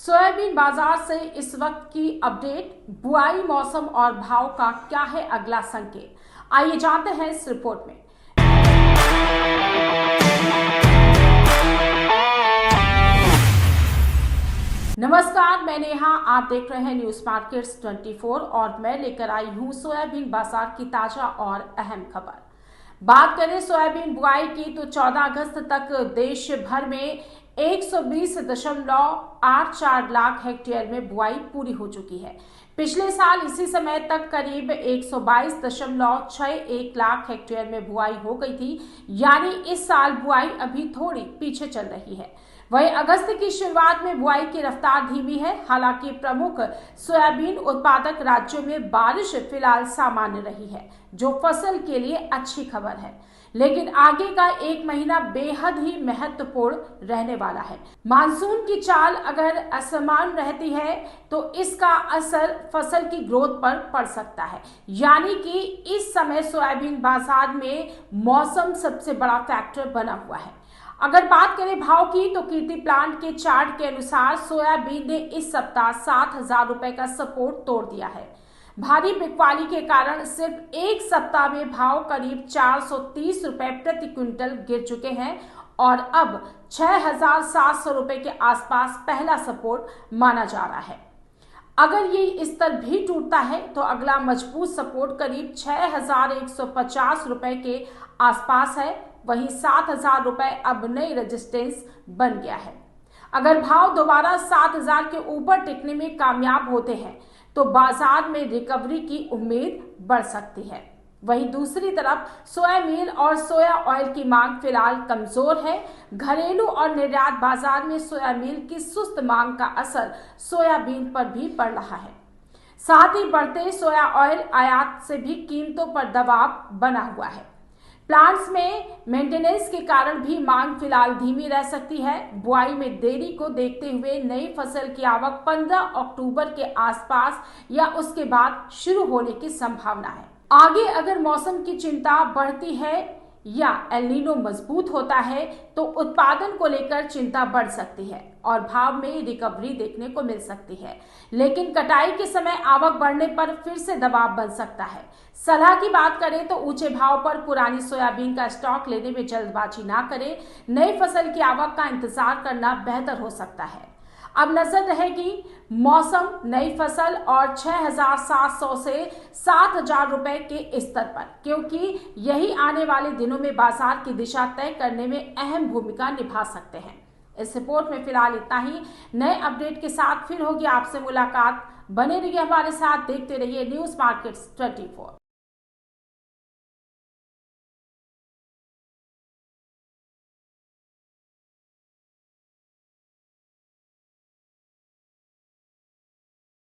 Soybean बाजार से इस वक्त की अपडेट, बुआई, मौसम और भाव का क्या है अगला संकेत, आइए जानते हैं इस रिपोर्ट में। नमस्कार, मैं नेहा, आप देख रहे हैं न्यूज मार्केट्स 24 और मैं लेकर आई हूं सोयाबीन बाजार की ताजा और अहम खबर। बात करें सोयाबीन बुआई की तो 14 अगस्त तक देश भर में 120.84 लाख हेक्टेयर में बुआई पूरी हो चुकी है। पिछले साल इसी समय तक करीब 122.61 लाख हेक्टेयर में बुआई हो गई थी, यानी इस साल बुआई अभी थोड़ी पीछे चल रही है। वहीं अगस्त की शुरुआत में बुआई की रफ्तार धीमी है। हालांकि प्रमुख सोयाबीन उत्पादक राज्यों में बारिश फिलहाल सामान्य रही है, जो फसल के लिए अच्छी खबर है। लेकिन आगे का एक महीना बेहद ही महत्वपूर्ण रहने वाला है। मानसून की चाल अगर असमान रहती है तो इसका असर फसल की ग्रोथ पर पड़ सकता है, यानी कि इस समय सोयाबीन बाजार में मौसम सबसे बड़ा फैक्टर बना हुआ है। अगर बात करें भाव की तो कीर्ति प्लांट के चार्ट के अनुसार सोयाबीन ने इस सप्ताह 7,000 रुपए का सपोर्ट तोड़ दिया है। भारी बिकवाली के कारण सिर्फ एक सप्ताह में भाव करीब 430 रुपए प्रति क्विंटल गिर चुके हैं और अब 6,700 रुपए के आसपास पहला सपोर्ट माना जा रहा है। अगर ये स्तर भी टूटता है तो अगला मजबूत सपोर्ट करीब 6,150 रुपए के आसपास है। वहीं 7,000 रुपए अब नई रेजिस्टेंस बन गया है। अगर भाव दोबारा 7,000 के ऊपर टिकने में कामयाब होते हैं तो बाजार में रिकवरी की उम्मीद बढ़ सकती है। वहीं दूसरी तरफ सोया मील और सोया ऑयल की मांग फिलहाल कमजोर है। घरेलू और निर्यात बाजार में सोया मील की सुस्त मांग का असर सोयाबीन पर भी पड़ रहा है। साथ ही बढ़ते सोया ऑयल आयात से भी कीमतों पर दबाव बना हुआ है। प्लांट्स में मेंटेनेंस के कारण भी मांग फिलहाल धीमी रह सकती है। बुआई में देरी को देखते हुए नई फसल की आवक 15 अक्टूबर के आसपास या उसके बाद शुरू होने की संभावना है। आगे अगर मौसम की चिंता बढ़ती है या एल नीनो मजबूत होता है तो उत्पादन को लेकर चिंता बढ़ सकती है और भाव में रिकवरी देखने को मिल सकती है। लेकिन कटाई के समय आवक बढ़ने पर फिर से दबाव बन सकता है। सलाह की बात करें तो ऊंचे भाव पर पुरानी सोयाबीन का स्टॉक लेने में जल्दबाजी ना करें। नई फसल की आवक का इंतजार करना बेहतर हो सकता है। अब नजर रहेगी मौसम, नई फसल और 6,700 से 7,000 रुपए के स्तर पर, क्योंकि यही आने वाले दिनों में बाजार की दिशा तय करने में अहम भूमिका निभा सकते हैं। इस रिपोर्ट में फिलहाल इतना ही। नए अपडेट के साथ फिर होगी आपसे मुलाकात। बने रहिए हमारे साथ, देखते रहिए न्यूज मार्केट्स 24।